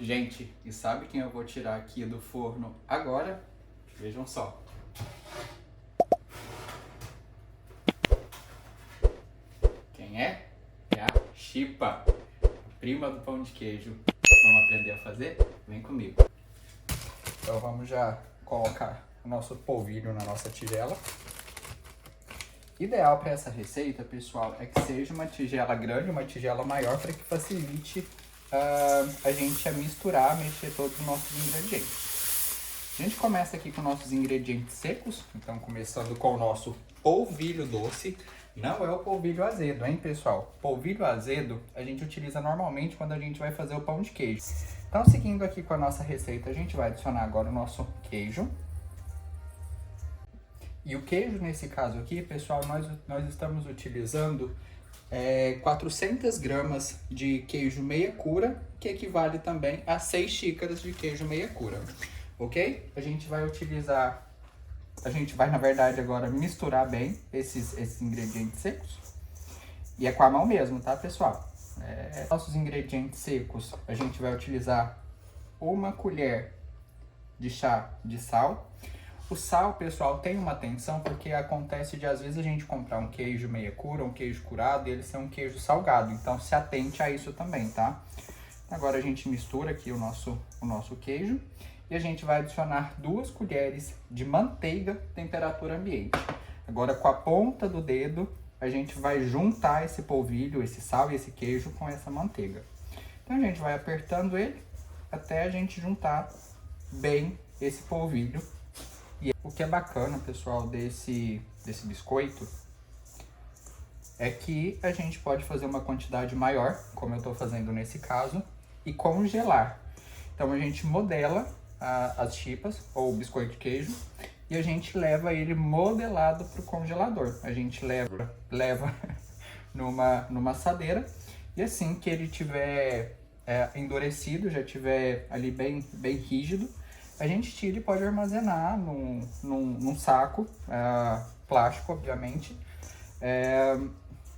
Gente, e sabe quem eu vou tirar aqui do forno agora? Vejam só. Quem é? É a Chipa, prima do pão de queijo. Vamos aprender a fazer? Vem comigo. Então vamos já colocar o nosso polvilho na nossa tigela. Ideal para essa receita, pessoal, é que seja uma tigela grande, uma tigela maior, para que facilite a gente a misturar, mexer todos os nossos ingredientes. A gente começa aqui com nossos ingredientes secos, então começando com o nosso polvilho doce. Não é o polvilho azedo, hein, pessoal? Polvilho azedo a gente utiliza normalmente quando a gente vai fazer o pão de queijo. Então, seguindo aqui com a nossa receita, a gente vai adicionar agora o nosso queijo. E o queijo, nesse caso aqui, pessoal, nós estamos utilizando 400 gramas de queijo meia cura, que equivale também a 6 xícaras de queijo meia cura, ok? A gente vai utilizar, na verdade, agora misturar bem esses ingredientes secos. E é com a mão mesmo, tá, pessoal? Nossos ingredientes secos, a gente vai utilizar 1 colher de chá de sal. O sal, pessoal, tem uma atenção porque acontece de às vezes a gente comprar um queijo meia cura, um queijo curado e ele ser um queijo salgado. Então se atente a isso também, tá? Agora a gente mistura aqui o nosso queijo e a gente vai adicionar 2 colheres de manteiga temperatura ambiente. Agora com a ponta do dedo a gente vai juntar esse polvilho, esse sal e esse queijo com essa manteiga. Então a gente vai apertando ele até a gente juntar bem esse polvilho. E o que é bacana, pessoal, desse biscoito é que a gente pode fazer uma quantidade maior, como eu estou fazendo nesse caso, e congelar. Então a gente modela as chipas ou o biscoito de queijo e a gente leva ele modelado para o congelador. A gente leva numa assadeira e assim que ele tiver endurecido, já tiver ali bem rígido, a gente tira e pode armazenar num saco plástico, obviamente,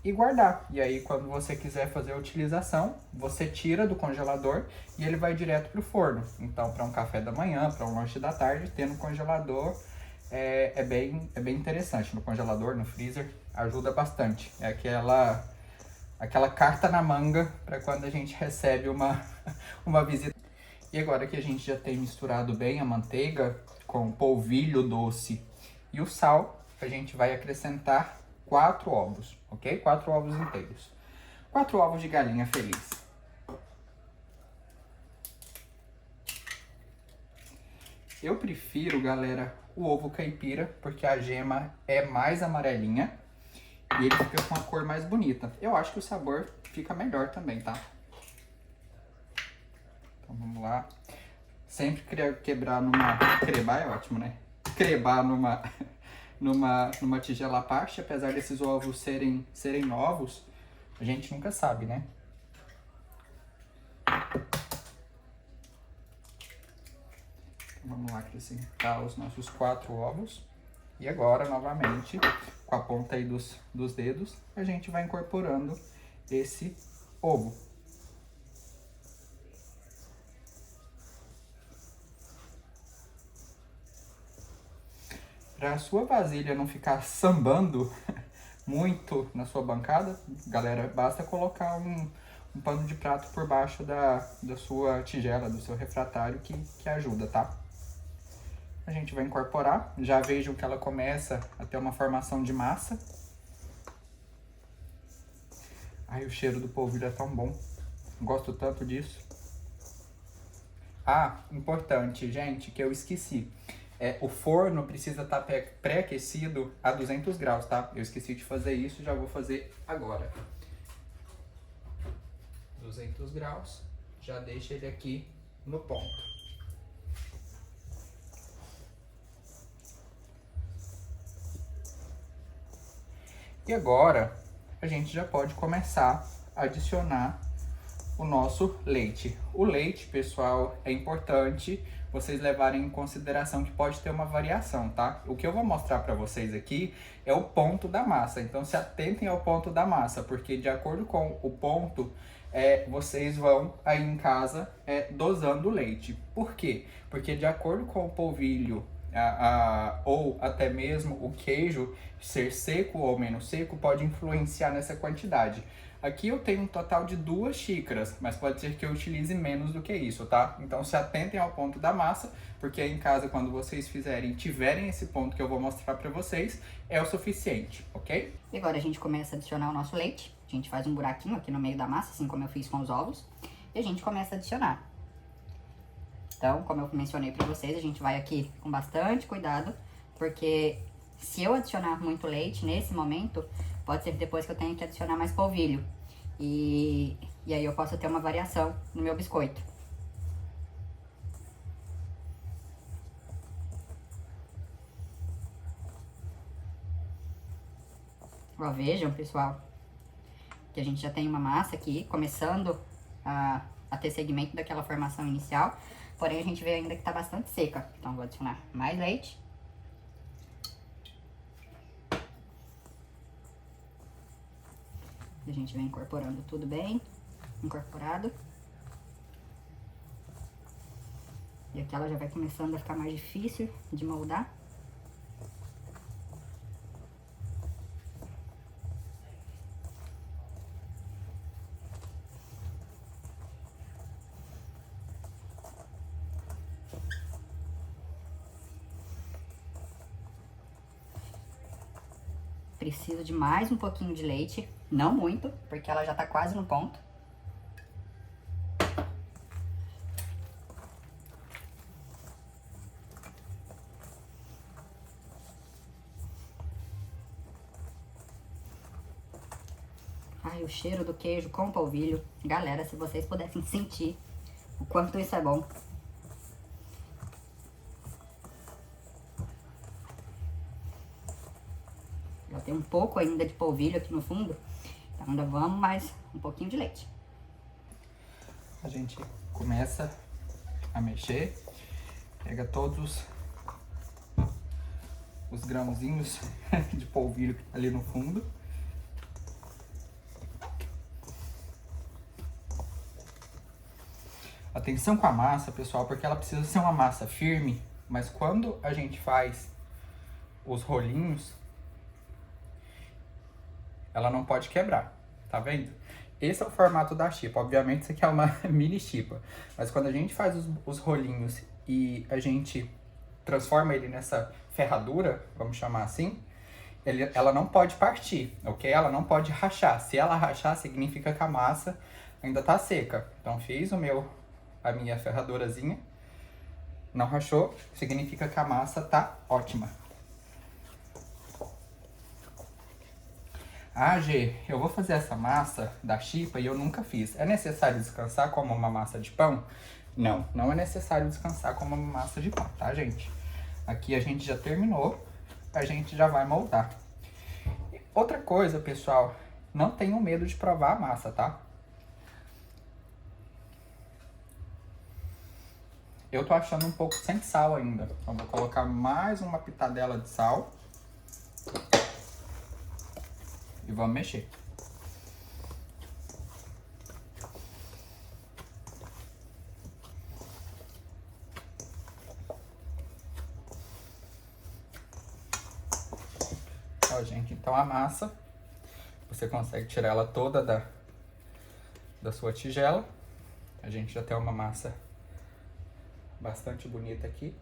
e guardar. E aí, quando você quiser fazer a utilização, você tira do congelador e ele vai direto para o forno. Então, para um café da manhã, para um lanche da tarde, ter no congelador é bem interessante. No congelador, no freezer, ajuda bastante. É aquela carta na manga para quando a gente recebe uma visita. E agora que a gente já tem misturado bem a manteiga com o polvilho doce e o sal, a gente vai acrescentar 4 ovos, ok? 4 ovos inteiros. 4 ovos de galinha feliz. Eu prefiro, galera, o ovo caipira, porque a gema é mais amarelinha e ele fica com a cor mais bonita. Eu acho que o sabor fica melhor também, tá? Então vamos lá. Sempre quebrar crebar é ótimo, né? Crebar numa tigela à parte, apesar desses ovos serem novos, a gente nunca sabe, né? Então, vamos lá acrescentar os nossos 4 ovos. E agora, novamente, com a ponta aí dos dedos, a gente vai incorporando esse ovo. Para a sua vasilha não ficar sambando muito na sua bancada, galera, basta colocar um pano de prato por baixo da sua tigela, do seu refratário, que ajuda, tá? A gente vai incorporar, já vejam que ela começa a ter uma formação de massa. Ai, o cheiro do polvilho é tão bom, gosto tanto disso. Ah, importante, gente, que eu esqueci. O forno precisa estar pré-aquecido a 200 graus, tá? Eu esqueci de fazer isso, já vou fazer agora. 200 graus, já deixa ele aqui no ponto. E agora, a gente já pode começar a adicionar o nosso leite. O leite, pessoal, é importante vocês levarem em consideração que pode ter uma variação, tá? O que eu vou mostrar para vocês aqui é o ponto da massa, então se atentem ao ponto da massa, porque de acordo com o ponto vocês vão aí em casa dosando o leite. Por quê? Porque de acordo com o polvilho ou até mesmo o queijo ser seco ou menos seco pode influenciar nessa quantidade. Aqui eu tenho um total de 2 xícaras, mas pode ser que eu utilize menos do que isso, tá? Então se atentem ao ponto da massa, porque aí em casa quando vocês fizerem e tiverem esse ponto que eu vou mostrar pra vocês, é o suficiente, ok? E agora a gente começa a adicionar o nosso leite. A gente faz um buraquinho aqui no meio da massa, assim como eu fiz com os ovos. E a gente começa a adicionar. Então, como eu mencionei pra vocês, a gente vai aqui com bastante cuidado, porque se eu adicionar muito leite nesse momento, pode ser que depois que eu tenha que adicionar mais polvilho. E aí eu posso ter uma variação no meu biscoito. Ó, vejam, pessoal, que a gente já tem uma massa aqui, começando a ter segmento daquela formação inicial. Porém, a gente vê ainda que tá bastante seca. Então, vou adicionar mais leite. A gente vem incorporando tudo bem incorporado. E aqui ela já vai começando a ficar mais difícil de moldar. Preciso de mais um pouquinho de leite, não muito, porque ela já tá quase no ponto. Ai, o cheiro do queijo com polvilho. Galera, se vocês pudessem sentir o quanto isso é bom. Já tem um pouco ainda de polvilho aqui no fundo. Então ainda vamos mais um pouquinho de leite. A gente começa a mexer, pega todos os grãozinhos de polvilho ali no fundo. Atenção com a massa, pessoal, porque ela precisa ser uma massa firme, mas quando a gente faz os rolinhos, ela não pode quebrar, tá vendo? Esse é o formato da chipa. Obviamente isso aqui é uma mini chipa, mas quando a gente faz os rolinhos e a gente transforma ele nessa ferradura, vamos chamar assim, ela não pode partir, ok? Ela não pode rachar. Se ela rachar, significa que a massa ainda tá seca. Então fiz a minha ferradurazinha, não rachou, significa que a massa tá ótima. Ah, G, eu vou fazer essa massa da chipa e eu nunca fiz. É necessário descansar como uma massa de pão? Não, não é necessário descansar como uma massa de pão, tá, gente? Aqui a gente já terminou, a gente já vai moldar. Outra coisa, pessoal, não tenham medo de provar a massa, tá? Eu tô achando um pouco sem sal ainda, então vou colocar mais uma pitadela de sal. E vamos mexer. Ó, gente, então a massa, você consegue tirar ela toda da sua tigela. A gente já tem uma massa bastante bonita aqui.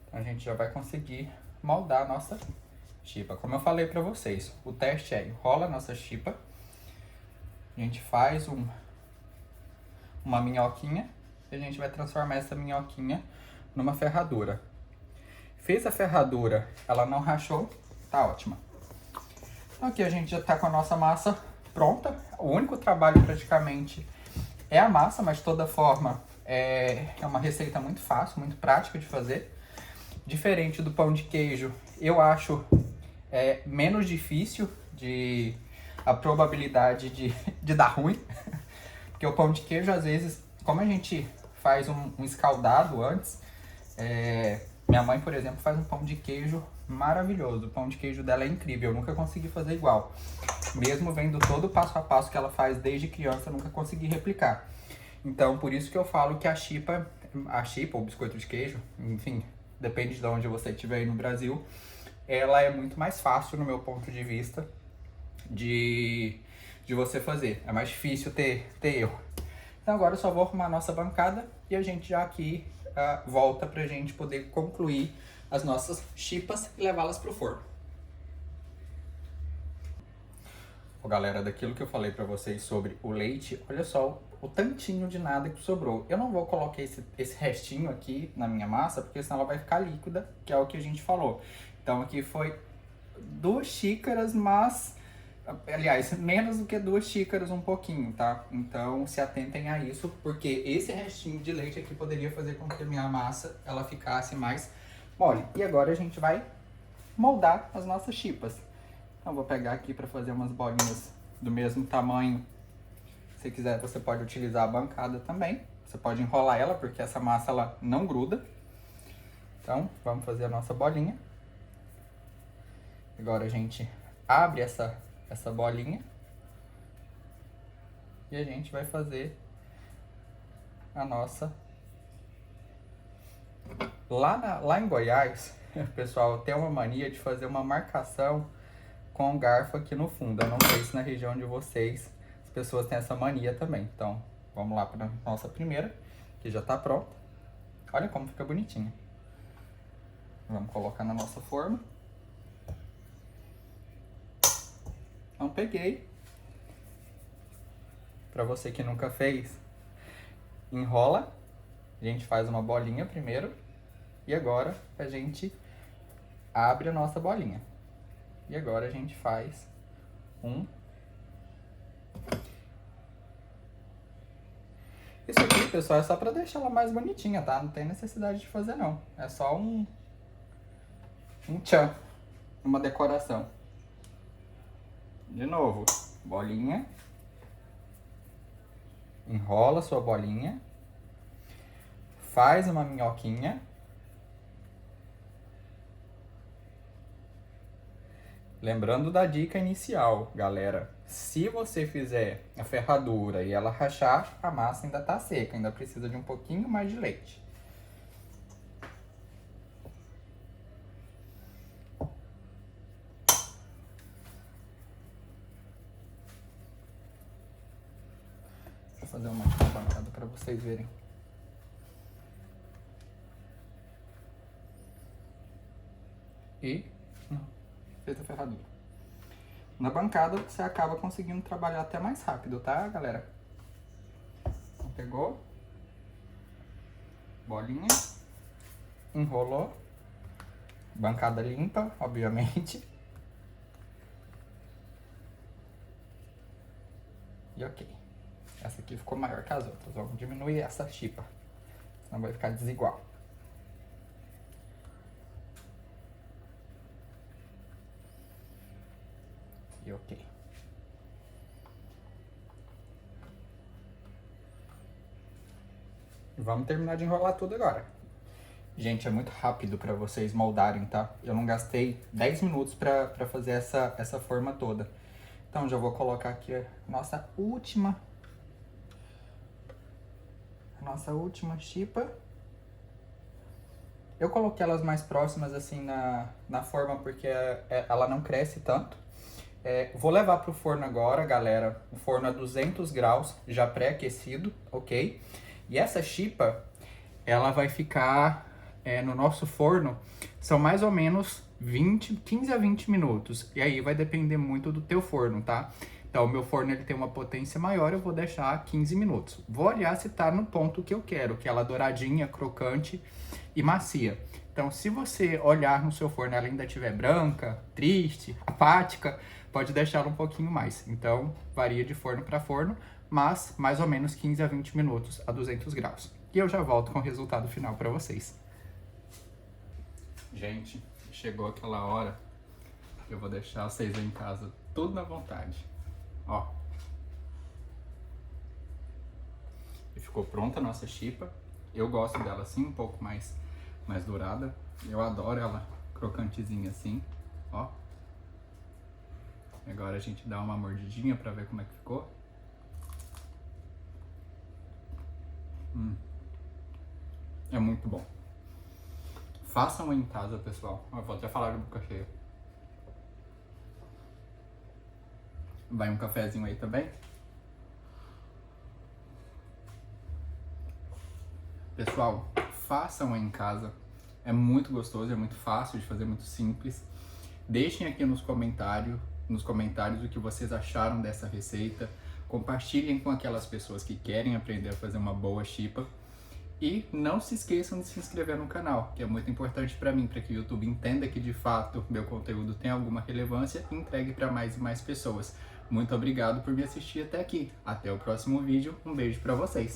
Então a gente já vai conseguir moldar a nossa chipa. Como eu falei pra vocês, o teste é: enrola a nossa chipa, a gente faz uma minhoquinha e a gente vai transformar essa minhoquinha numa ferradura. Fez a ferradura, ela não rachou, tá ótima. Então aqui a gente já tá com a nossa massa pronta. O único trabalho praticamente é a massa, mas de toda forma é uma receita muito fácil, muito prática de fazer. Diferente do pão de queijo, eu acho menos difícil a probabilidade de dar ruim. Porque o pão de queijo, às vezes, como a gente faz um escaldado antes, minha mãe, por exemplo, faz um pão de queijo maravilhoso. O pão de queijo dela é incrível, eu nunca consegui fazer igual. Mesmo vendo todo o passo a passo que ela faz desde criança, eu nunca consegui replicar. Então, por isso que eu falo que a chipa ou biscoito de queijo, enfim, depende de onde você estiver aí no Brasil, ela é muito mais fácil, no meu ponto de vista, de você fazer. É mais difícil ter erro. Então agora eu só vou arrumar a nossa bancada e a gente já aqui volta pra gente poder concluir as nossas chipas e levá-las pro forno. Ô, galera, daquilo que eu falei pra vocês sobre o leite, olha só o tantinho de nada que sobrou. Eu não vou colocar esse restinho aqui na minha massa, porque senão ela vai ficar líquida, que é o que a gente falou. Então aqui foi 2 xícaras, mas, aliás, menos do que 2 xícaras um pouquinho, tá? Então se atentem a isso, porque esse restinho de leite aqui poderia fazer com que a minha massa ela ficasse mais mole. E agora a gente vai moldar as nossas chipas. Então vou pegar aqui para fazer umas bolinhas do mesmo tamanho. Se quiser, você pode utilizar a bancada também. Você pode enrolar ela, porque essa massa ela não gruda. Então, vamos fazer a nossa bolinha. Agora a gente abre essa bolinha. E a gente vai fazer a nossa... Lá em Goiás, pessoal, tem uma mania de fazer uma marcação com o garfo aqui no fundo. Eu não sei se na região de vocês as pessoas têm essa mania também. Então, vamos lá para a nossa primeira, que já está pronta. Olha como fica bonitinha. Vamos colocar na nossa forma. Então, peguei. Para você que nunca fez, enrola. A gente faz uma bolinha primeiro. E agora a gente abre a nossa bolinha. E agora a gente faz Isso aqui, pessoal, é só pra deixar ela mais bonitinha, tá? Não tem necessidade de fazer, não. É só um tchan, uma decoração. De novo, bolinha. Enrola sua bolinha. Faz uma minhoquinha. Lembrando da dica inicial, galera. Se você fizer a ferradura e ela rachar, a massa ainda tá seca. Ainda precisa de um pouquinho mais de leite. Deixa eu fazer uma bancada para vocês verem. E fez a ferradura. Na bancada você acaba conseguindo trabalhar até mais rápido, tá, galera? Então, pegou, bolinha, enrolou, bancada limpa, obviamente. E ok. Essa aqui ficou maior que as outras. Vamos diminuir essa chipa, senão vai ficar desigual. E ok. Vamos terminar de enrolar tudo agora. Gente, é muito rápido para vocês moldarem, tá? Eu não gastei 10 minutos para fazer essa forma toda. Então, já vou colocar aqui a nossa última chipa. Eu coloquei elas mais próximas assim na forma porque ela não cresce tanto. Vou levar pro forno agora, galera. O forno a 200 graus, já pré-aquecido, ok? E essa chipa, ela vai ficar no nosso forno, são mais ou menos 15 a 20 minutos. E aí vai depender muito do teu forno, tá? Então o meu forno ele tem uma potência maior, eu vou deixar 15 minutos. Vou olhar se tá no ponto que eu quero, que ela douradinha, crocante e macia. Então se você olhar no seu forno e ela ainda estiver branca, triste, apática, pode deixá-la um pouquinho mais. Então varia de forno para forno, mas mais ou menos 15 a 20 minutos a 200 graus. E eu já volto com o resultado final para vocês. Gente, chegou aquela hora, eu vou deixar vocês aí em casa tudo na vontade. Ó. E ficou pronta a nossa chipa. Eu gosto dela assim, um pouco mais dourada. Eu adoro ela crocantezinha assim, ó. Agora a gente dá uma mordidinha pra ver como é que ficou. É muito bom. Façam em casa, pessoal. Eu vou até falar de boca cheia. Vai um cafezinho aí também. Pessoal, façam em casa. É muito gostoso, é muito fácil de fazer, muito simples. Deixem aqui nos comentários o que vocês acharam dessa receita. Compartilhem com aquelas pessoas que querem aprender a fazer uma boa chipa. E não se esqueçam de se inscrever no canal, que é muito importante para mim, para que o YouTube entenda que de fato meu conteúdo tem alguma relevância e entregue para mais e mais pessoas. Muito obrigado por me assistir até aqui. Até o próximo vídeo. Um beijo para vocês.